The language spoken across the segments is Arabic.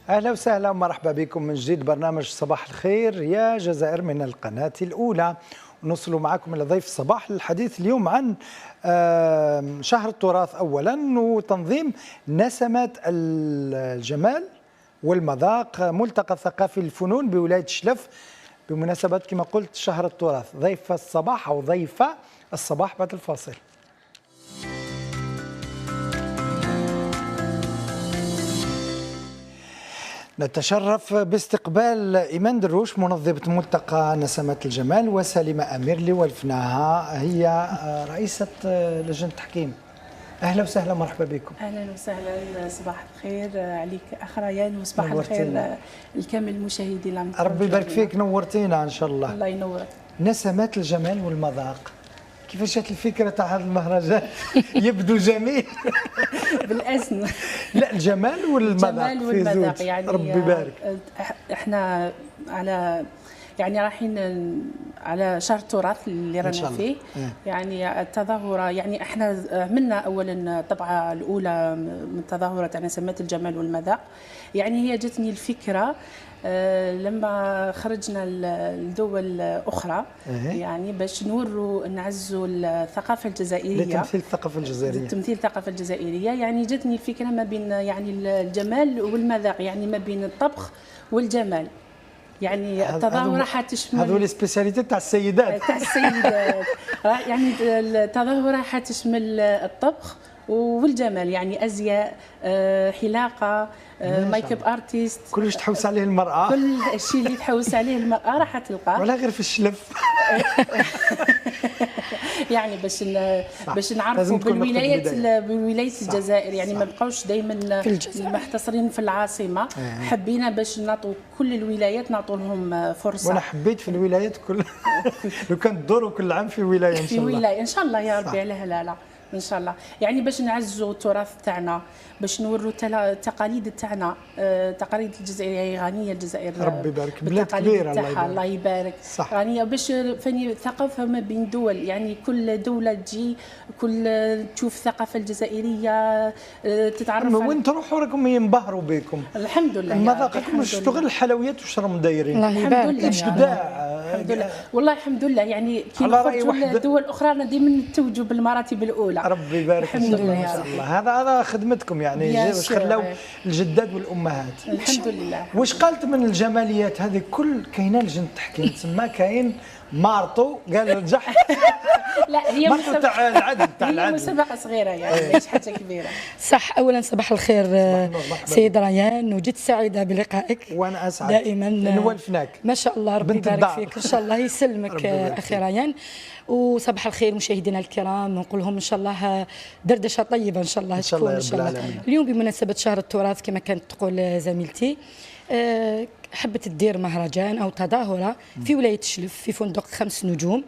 أهلا وسهلا ومرحبا بكم من جديد برنامج صباح الخير يا جزائر من القناة الأولى. نوصل معكم إلى ضيف الصباح للحديث اليوم عن شهر التراث أولا وتنظيم نسمات الجمال والمذاق، ملتقى ثقافي الفنون بولاية شلف بمناسبة كما قلت شهر التراث. ضيف الصباح أو ضيفة الصباح بعد الفاصل. نتشرف باستقبال إيمان دروش منظمة ملتقى نسمات الجمال، وسليمة أمير اللي ولفناها هي رئيسة لجنة التحكيم. أهلا وسهلا مرحبا بكم. أهلا وسهلا، صباح الخير عليك أخ ريان وصباح الخير لكامل المشاهدين. ربي يبارك فيك، نورتينا إن شاء الله. الله ينورك. نسمات الجمال والمذاق، كيفاش جات الفكرة تاع هذا المهرجان؟ يبدو جميل. بالأسن. لا، الجمال والمذاق. الجمال والمذاق يعني ربي يبارك. احنا على يعني رايحين على شهر التراث اللي رانا فيه. يعني التظاهرة، يعني احنا عملنا اولا الطبعة الأولى من تظاهرة نسمات الجمال والمذاق. يعني هي جاتني الفكرة لما خرجنا لدول اخرى، يعني باش نوروا نعزوا الثقافه الجزائريه، لتمثيل الثقافه الجزائريه، تمثيل الثقافه الجزائريه. يعني جاتني الفكره ما بين يعني الجمال والمذاق، يعني ما بين الطبخ والجمال. يعني التظاهره حتشمل هذو لي سبيسياليتي تاع السيدات يعني التظاهره حتشمل الطبخ والجمال، يعني ازياء، حلاقه، ميك اب ارتيست، كلش تحوس عليه المراه. كل الشيء اللي تحوس عليه المراه راح تلقاه، ولا غير في الشلف. يعني باش نعرفوا بالولايات الجزائر، يعني ما نبقاوش دائما محتصرين في العاصمه. حبينا باش نعطوا كل الولايات، نعطوا لهم فرصه. وانا حبيت في الولايات كل لو كان تدوروا كل عام في ولايه ان شاء الله. في ولايه ان شاء الله يا ربي، على هلاله ان شاء الله. يعني باش نعزوا التراث تاعنا، باش نوروا التقاليد تاعنا. تقاليد الجزائريه غنيه، الجزائر ربي يبارك، بلاد كبيره الله يبارك. غنيه باش فاني ثقافه ما بين دول، يعني كل دوله تجي كل تشوف الثقافه الجزائريه، تتعرف. وين تروحوا راكم ينبهروا بكم. الحمد لله. مذاقكم شفتوا غير الحلويات واش راهم دايرين. الله يبارك. الحمد لله والله الحمد لله. يعني كي نخرجوا لدول اخرى ديما نتوجوا بالمراتب الاولى. ربي يبارك. الحمد لله يا رب. هذا خدمتكم، يعني واش خلاو الجداد والامهات. الحمد لله. واش قالت من الجماليات هذه كل كاينه لجنه التحكيم تسمى كاين مارطو قال نجح. لا، هي مارطو تاع العدل، هي مسابقه صغيره، يعني مش حاجه كبيره. صح. اولا صباح الخير سيد ريان، وجدت سعيده بلقائك. وانا اسعد دائما نولفناك. ما شاء الله، ربي يبارك فيك ان شاء الله يسلمك اخي ريان. وصباح الخير مشاهدينا الكرام، نقول لهم ان شاء الله دردشه طيبه ان شاء الله تكون ان شاء الله. اليوم بمناسبه شهر التراث كما كانت تقول زميلتي، حبت تدير مهرجان او تظاهره في ولايه شلف في فندق 5 نجوم،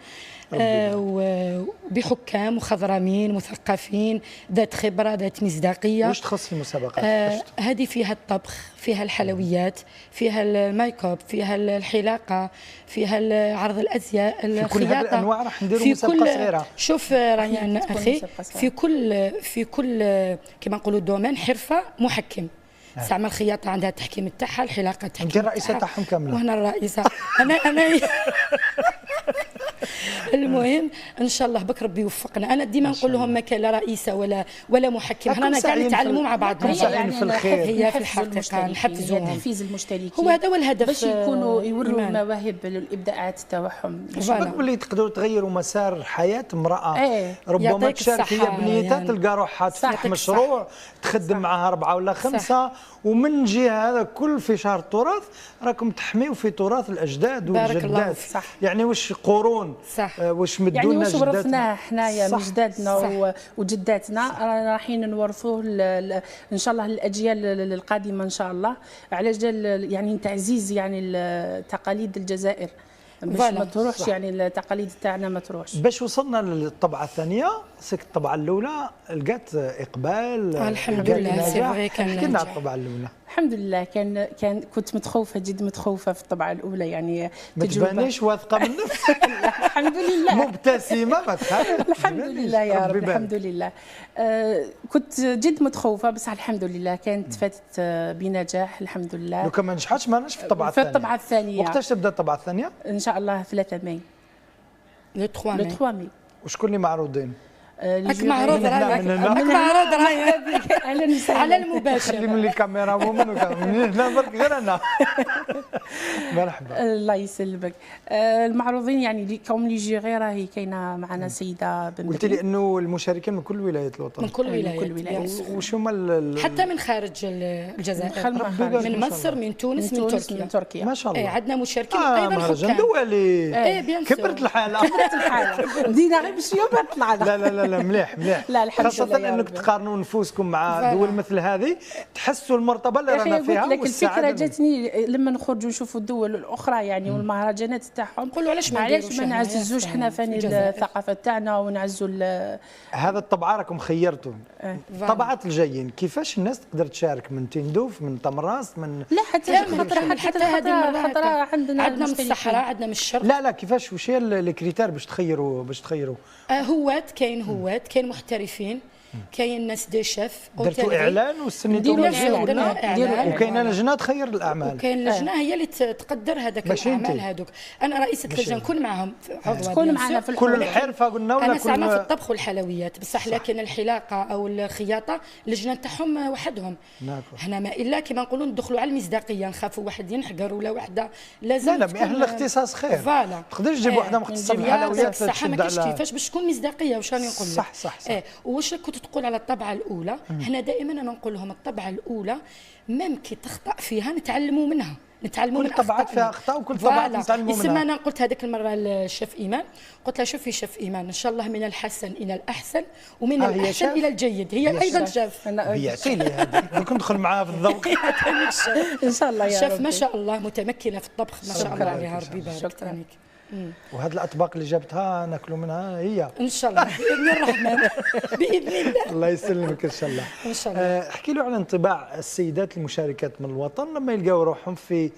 بحكام وخضرمين مثقفين ذات خبره ذات مصداقيه. واش تخص في المسابقات؟ هذه فيها الطبخ، فيها الحلويات، فيها الميك اب، فيها الحلاقه، فيها عرض الازياء، الخياطه. في كل هذه الانواع راح نديروا مسابقه صغيره. شوف ريان اخي، في كل كما نقولوا دومين حرفه محكم. استعمل الخياطه عندها التحكيم تاعها، الحلاقه التحكيم. انت الرئيسه تاعهم كامله. وهنا الرئيسه انا المهم ان شاء الله بك ربي يوفقنا. انا ديما نقول لهم ما كان لا رئيسه ولا محكم، حنا قاعدين نتعلموا مع بعضنا. يعني في الخير. هي في الحقيقه نحفزوهم، تحفيز المشتركين، هو هذا هو الهدف، باش يكونوا يوروا المواهب الابداعات تاعهم. بالك باللي تقدروا تغيروا مسار حياه امراه. ربما تشارك هي بنيتها، يعني تلقى روحها تفتح مشروع تخدم معها 4 ولا 5. ومن جهه هذا كل في شهر التراث راكم تحميوا في تراث الاجداد والجدات. يعني واش قرون، واش مدونا يعني واش ورثناه حنايا من جدادنا وجداتنا، رايحين نورثوه ان شاء الله للاجيال القادمه ان شاء الله، على جال يعني تعزيز يعني تقاليد الجزائر باش ما تروحش، يعني التقاليد تاعنا ما تروحش. باش وصلنا للطبعه الثانيه سك الطبعه الاولى لقات اقبال الحمد لله. سي فغي كان احكي لنا على الطبعه الاولى. الحمد لله. كنت متخوفه، جد متخوفه في الطبعه الاولى، يعني ما تبانيش واثقه من نفسك. الحمد لله. مبتسمه ما تخافش. الحمد لله يا رب، الحمد لله. كنت جد متخوفه، بس الحمد لله كانت فاتت بنجاح الحمد لله. لو كان ما نجحتش ما في الطبعه الثانيه. في الطبعه الثانيه. وقتاش تبدا الطبعه الثانيه؟ ان شاء الله 3 ماي. لو 3 ماي. وشكون اللي معروضين؟ راك معروض راك معروض راك على المباشر. خلي من الكاميرا ومن هنا برك غير انا. مرحبا. الله يسلمك. المعروضين يعني كوم لي جيري راهي كاينه معنا سيده بن قلت لي انه المشاركين من كل ولايات الوطن. من كل ولايات. وش هما حتى من خارج الجزائر، من مصر، من تونس، من تركيا. ما شاء الله. عندنا مشاركين ايضا مهرجان دولي. كبرت الحاله. بدينا غير بشويه طلعنا. لا مليح. لا الحمد لله. خاصة انك تقارنوا نفوسكم مع دول مثل هذه، تحسوا المرتبة اللي رانا فيها. قلت لك الفكرة جاتني لما نخرجوا نشوفوا الدول الأخرى يعني والمهرجانات تاعهم، نقولوا علاش ما نعززوش حنا ثاني الثقافة تاعنا ونعزوا. هذا الطبعة راكم خيرتوا. الطبعات الجايين كيفاش الناس تقدر تشارك؟ من تندوف، من تمراس، من لا حتى هذه الخطرة عندنا من الصحراء، عندنا من الشرق. لا كيفاش وش هي الكريتير باش تخيروا؟ هوات كاين محترفين، كاين ناس دي شيف. درتوا اعلان وسنيتوا اعلان وكاين لجنه تخير الاعمال. وكاين لجنه هي اللي تقدر هذاك الاعمال هذوك. انا رئيسه اللجنه نكون معهم عضوه، تكون معنا في كل الحرفه قلنا ولا انا ساعه في الطبخ والحلويات بصح، لكن الحلاقه او الخياطه اللجنه تاعهم وحدهم. هنا ما الا كما نقولوا ندخلوا على المصداقيه، نخافوا واحد ينحقر ولا وحده. لازم لا اهل الاختصاص خير. فوالا تقدرش تجيب وحده مختصه في الحلويات صح. ما كاينش كيفاش باش تكون مصداقيه. واش راني نقول لك؟ صح. واش كنت تقول على الطبعه الاولى؟ هنا دائما انا نقول لهم الطبعه الاولى ميم كي تخطا فيها نتعلموا منها، نتعلموا من كل طبعة فيها اخطاء وكل طبعة نتعلموا منها. يسمى انا قلت هذيك المره للشيف ايمان، قلت لها شوفي شيف ايمان، ان شاء الله من الحسن الى الاحسن ومن الاحسن الى الجيد. هي ايضا شيف. هي لي هذه ندخل معاها في الذوق. ان شاء الله يا رب. شيف ما شاء الله متمكنه في الطبخ ما شاء الله عليها، ربي يبارك فيك. وهذه الاطباق اللي جابتها ناكلوا منها هي ان شاء الله باذن الرحمن. باذن الله. الله يسلمك ان شاء الله. ان شاء الله. احكي له على انطباع السيدات المشاركات من الوطن لما يلقاو روحهم في،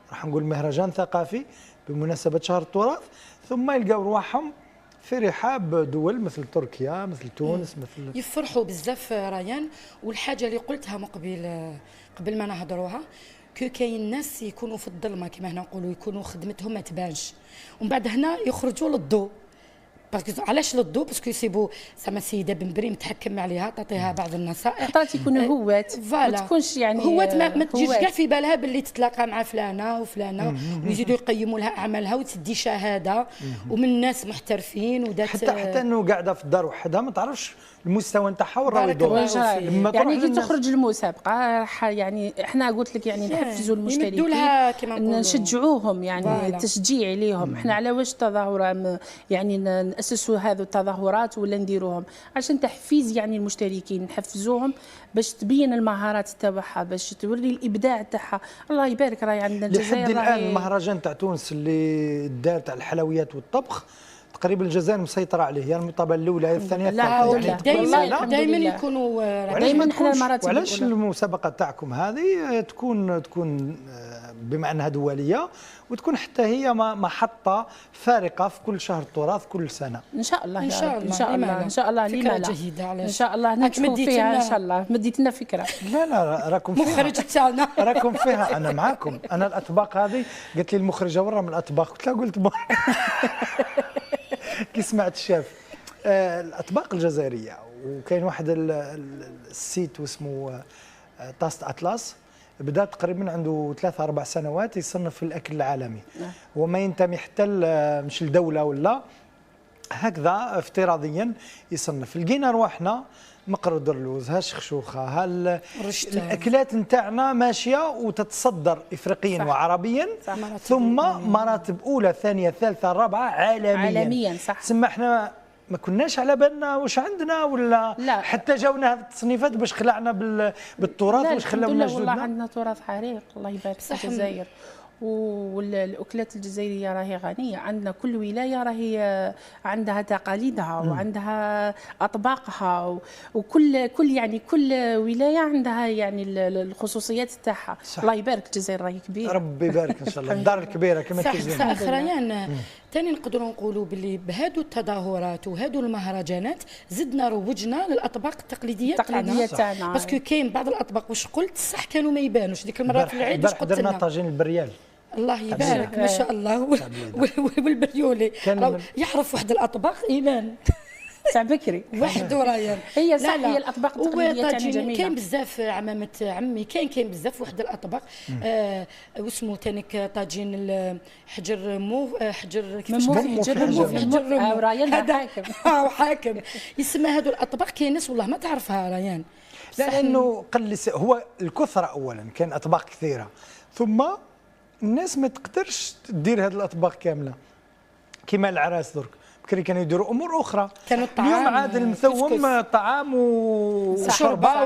راح نقول مهرجان ثقافي بمناسبه شهر التراث، ثم يلقاو روحهم في رحاب دول مثل تركيا، مثل تونس، مثل. يفرحوا بزاف ريان. والحاجه اللي قلتها قبل ما نهضروها، كاين ناس يكونوا في الظلمه كما هنا نقولوا، يكونوا خدمتهم ما تبانش، ومن بعد هنا يخرجوا للضوء. باسكو علاش للضوء؟ باسكو يسيبوا زعما سيده بن بريم تحكم عليها، تعطيها بعض النصائح. خاطر يكونوا هوات، ما تكونش يعني هوات ما تجيش كاع في بالها باللي تتلاقى مع فلانه وفلانه ويزيدوا يقيموا لها اعمالها وتدي شهاده ومن ناس محترفين ودات حتى انه قاعده في الدار وحدها ما تعرفش المستوى نتاعها وين راه يدور. يعني كي تخرج المسابقه راح يعني احنا قلت لك يعني نحفزوا المشتركين، نشجعوهم يعني تشجيع ليهم. احنا على واش التظاهره يعني ناسسوا هذو التظاهرات ولا نديروهم عشان تحفيز يعني المشتركين، نحفزوهم باش تبين المهارات تاعها، باش توري الابداع تاعها. الله يبارك راهي عندنا الجزائر. لحد الان المهرجان تاع تونس اللي دار تاع الحلويات والطبخ تقريبا الجزائر مسيطره عليه، هي المطابه الاولى هي الثانيه الثالثه. يعني دائما يكونوا دائما احنا المراتب. وعلاش المسابقه تاعكم هذه تكون بما انها دوليه وتكون حتى هي محطه فارقه في كل شهر التراث كل سنه؟ ان شاء الله ان شاء الله ان شاء الله ان شاء الله. فكره جيده. علاش؟ ان شاء الله ننجحوا فيها ان شاء الله. مديت لنا فكره. لا راكم فيها مخرج تاعنا. راكم فيها. انا معاكم. انا الاطباق هذه قالت لي المخرجه ورا من الاطباق، قلت لها قلت كي سمعت الشاف الاطباق الجزائريه. وكاين واحد السيت واسمه تاست اطلس، بدا تقريبا عنده 3-4 سنوات يصنف في الاكل العالمي. هو ما ينتمي حتى مش لدوله ولا هكذا افتراضيا يصنف. لقينا رواحنا مقرود الرلوز، هالشخشوخه، الاكلات نتاعنا ماشيه وتتصدر افريقيا وعربيا، ثم مراتب اولى ثانيه ثالثه رابعه عالميا. صح. تسمى احنا ما كناش على بالنا واش عندنا ولا لا. حتى جاونا هذه التصنيفات باش خلعنا بالتراث واش خلاونا جدودنا. والله عندنا تراث عريق الله يبارك في الجزائر. والأكلات الجزائرية راهي غنية، عندنا كل ولاية راهي عندها تقاليدها وعندها أطباقها، وكل يعني كل ولاية عندها يعني الخصوصيات تاعها. الله يبارك، الجزائر راهي كبيرة. ربي يبارك ان شاء الله، الدار الكبيرة كما تجي. صح أخريان ثاني نقدروا نقولوا باللي بهادو التظاهرات وهادو المهرجانات زدنا روجنا للأطباق التقليدية تاعنا، باسكو كاين بعض الأطباق واش قلت صح كانوا ما يبانوش ديك المرة في العيد واش قلت درنا طاجين البريال. الله يبارك ما شاء الله، والبريولي يعرف واحد الأطباق إيمان تاع بكري وحده رايان. هي صح، هي الاطباق التقليديه تاعنا جميله. كاين بزاف عمامه عمي، كاين بزاف واحد الاطباق واسمو تانيك طاجين حجر حجر كيفاش حجر رايان حاكم حاكم يسمى. هذو الاطباق كاين ناس والله ما تعرفها رايان، لانه هو الكثره اولا، كان اطباق كثيره، ثم الناس ما تقدرش تدير هذه الاطباق كامله كما العراس درك. بكري كانوا يديروا امور اخرى، كانوا الطعام اليوم عاد المثوم طعام وشربه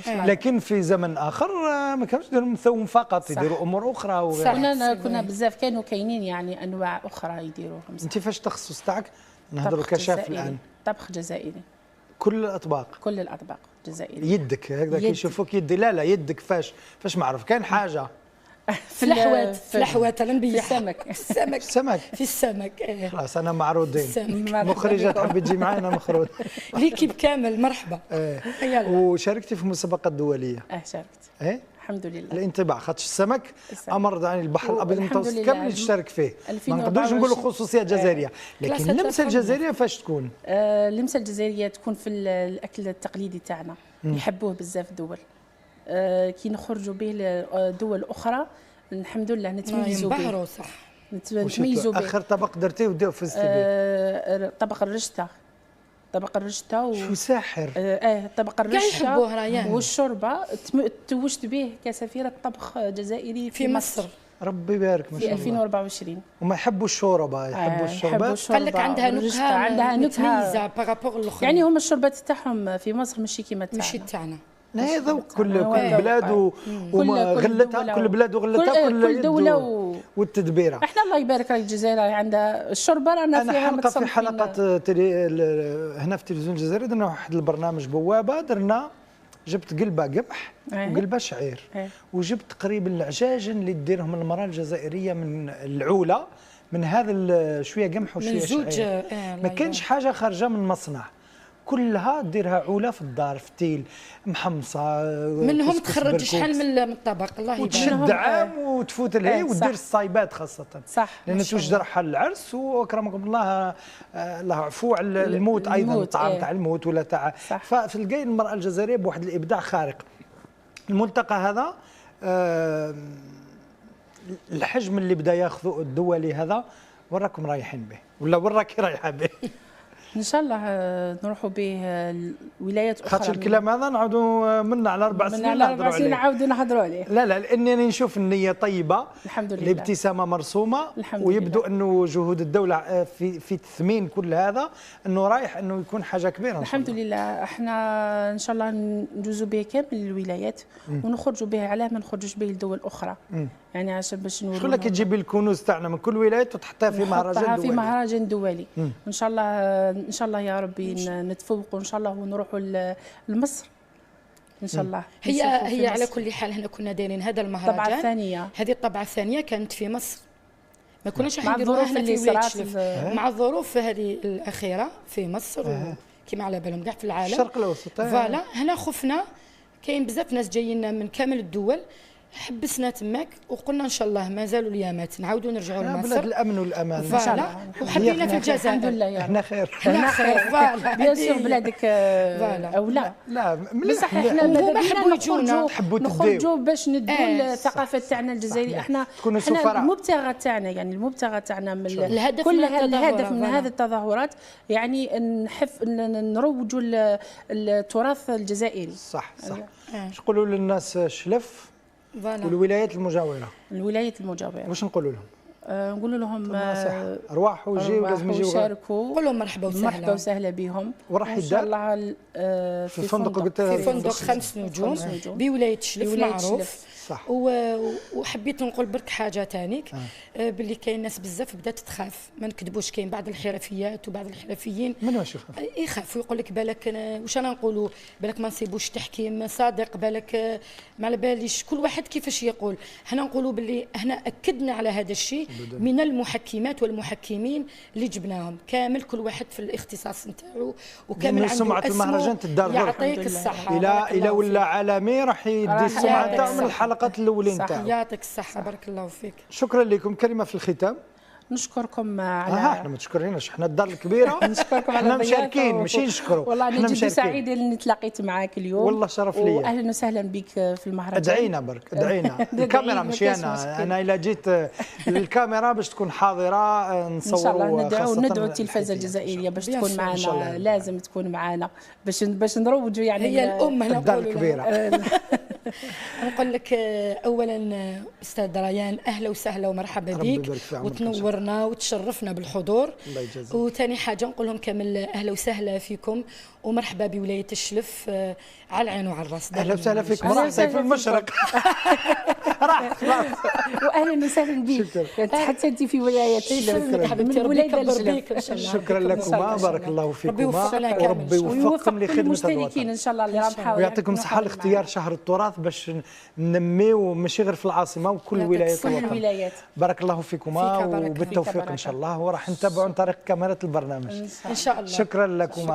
لكن في زمن اخر ما كانوش يديروا المثوم فقط، يديروا امور اخرى. كنا بزاف كانوا كاينين يعني انواع اخرى يديروهم. انت فاش التخصص تاعك؟ نهضروا كشاف الان. طبخ جزائري. كل الاطباق جزائري. يدك هكذا كيشوفوك يدي، لا يدك فاش معروف. كان حاجه في الحوات الانبياء، في السمك في السمك. خلاص انا معروضين، مخرجه تحب تجي معنا مخروج. ليكيب كامل مرحبا. وشاركتي في مسابقات دوليه؟ شاركت. الحمد لله. الانطباع خاطش السمك امر يعني البحر الابيض المتوسط كامل تشارك فيه، ما نقدروش نقولوا خصوصيات جزائريه، لكن اللمسه الجزائريه فاش تكون؟ اللمسه الجزائريه تكون في الاكل التقليدي تاعنا، يحبوه بزاف دول. كي نخرجوا به لدول اخرى الحمد لله نتميزوا به. صح، نتميزوا به. اخر طبق درتيه وديه فزتي به؟ طبق الرشته شو ساحر. طبق الرشته والشوربه توجت به كسفيره طبخ جزائري في مصر. ربي يبارك ما شاء الله. في 2024. وما يحبوا الشوربه، يحبوا الشوربه. قال لك عندها نكهه متميزه بارابور الاخرين. يعني هما الشوربات تاعهم في مصر ماشي كيما تاعنا. ماشي تاعنا. هي ذوق كل بلاد وغلتها، كل بلاد وغلتها، كل دوله والتدبيره. احنا الله يبارك راهي الجزائر عندها الشوربه رانا فيها. انا في حلقه هنا في التلفزيون الجزائري درنا واحد البرنامج بوابه، جبت قلبه قمح وقلبه شعير، وجبت قريب العجاجن اللي ديرهم المراه الجزائريه من العوله، من هذا شويه قمح وشويه شعير. ما كانش حاجه خارجه من مصنع، كلها ديرها عوله في الدار في تيل محمصه، منهم تخرج شحال من الطبق. الله يبارك. وتشد عام وتفوت لهي ودير الصايبات خاصه. صح، لان توجد رحل العرس واكرمكم الله الله عفو على الموت ايضا، الطعام تاع الموت ولا تاع. فتلقاي المراه الجزائريه بواحد الابداع خارق. الملتقى هذا الحجم اللي بدا ياخذه الدولي هذا وراكم رايحين به ولا وراكي رايحه به؟ ان شاء الله نروحوا به ولايات اخرى. خاطر الكلام هذا نعاودوا منا على 4 سنين نعاودوا نهضروا عليه. لا لانني نشوف النيه طيبه، الحمد لله، الابتسامه مرسومه، ويبدو انه جهود الدوله في تثمين كل هذا انه رايح انه يكون حاجه كبيره. الحمد لله. احنا ان شاء الله ندوزوا به كامل الولايات ونخرجوا به. علاه ما نخرجوش به لدول اخرى؟ يعني عشان باش نوروا شغلك تجيبي الكونوز تاعنا من كل ولايه وتحطها في مهرجان دولي. ان شاء الله يا ربي نتفوقوا ان شاء الله ونروحوا لمصر ان شاء الله. هي على كل حال هنا كنا دايرين هذا المهرجان. الطبعه الثانيه، هذه الطبعه الثانيه كانت في مصر، ما كناش راح نديروها هنا في ولايه شلف، مع الظروف هذه الاخيره في مصر كما على بالهم كاع في العالم الشرق الاوسط. فوالا هنا خفنا، كاين بزاف ناس جايين من كامل الدول، حبسنا تماك وقلنا ان شاء الله مازالوا الايامات نعاودوا نرجعوا لمصر. بلاد الامن والامان ان شاء الله. وحبينا في الجزائر الحمد لله. احنا خير فوالا بيان سور بلادك او لا بصح احنا ماذا بينا نخرجوا باش ندوا الثقافه تاعنا الجزائريه. احنا المبتغى تاعنا يعني المبتغى تاعنا من كل الهدف من هذه التظاهرات يعني نروجوا التراث الجزائري. صح. اش نقولوا للناس شلف والولايات المجاوره؟ واش نقولوا لهم؟ نقول لهم ارواحوا وجيوا، لازم يجيوا يشاركوا. قول لهم مرحبا وسهلا بهم. وراح يدار ان شاء الله في فندق 5 نجوم بولايه شلف معروف. صح. وحبيت نقول برك حاجه ثانيك باللي كاين ناس بزاف بدات تخاف، ما نكذبوش، كاين بعض الحرفيات وبعض الحرفيين من واش يخافوا، يقول لك بالك واش انا نقولوا، بالك ما نصيبوش تحكيم صادق، بالك ما على باليش، كل واحد كيفاش يقول. حنا نقولوا باللي هنا اكدنا على هذا الشيء من المحكمات والمحكمين اللي جبناهم كامل، كل واحد في الاختصاص نتاعو وكامل عنده سمعة المهرجان تدار. يعطيك الصحه. الى ولا عالمي راح يدي السمعه تاعو من الحلقات الاولين تاعو. يعطيك الصحه. بارك الله فيك. شكرا لكم. كلمه في الختام. نشكركم على احنا ما تشكريناش، احنا الدار الكبيره. نشكركم على احنا مشاركين ماشي نشكروا. والله انا جدا سعيده اني تلاقيت معاك اليوم. والله شرف لي. واهلا وسهلا بك في المهرجان. ادعينا برك، ادعينا. الكاميرا ماشي انا الا جيت الكاميرا باش تكون حاضره نصوروا. ان شاء الله ندعو التلفزه الجزائريه باش تكون معنا، لازم تكون معنا باش نروجوا يعني هي الام هنا الدار الكبيره. نقول لك اولا استاذ ريان اهلا وسهلا ومرحبا بك، وتنورنا وتشرفنا بالحضور. الله يجازيك. وثاني حاجه نقول لهم كامل اهلا وسهلا فيكم ومرحبا بولايه الشلف على العين وعلى الراس. اهلا وسهلا فيك مرحبا في المشرق. راح خلاص. واهلا وسهلا بك حتى انت في ولايه الشلف حبيبتي، ربي يكبر بك ان شاء الله. شكرا لكم، بارك الله فيكم، وربي يوفقكم لخدمه المشتركين ان شاء الله اللي رابحه، ويعطيكم الصحه لاختيار شهر التراث باش ننميو ماشي غير في العاصمه وكل ولايات الوطن. بارك الله فيكم وبالتوفيق ان شاء الله، وراح نتابعوا عن طريق كاميرات البرنامج ان شاء الله. شكرا لكم.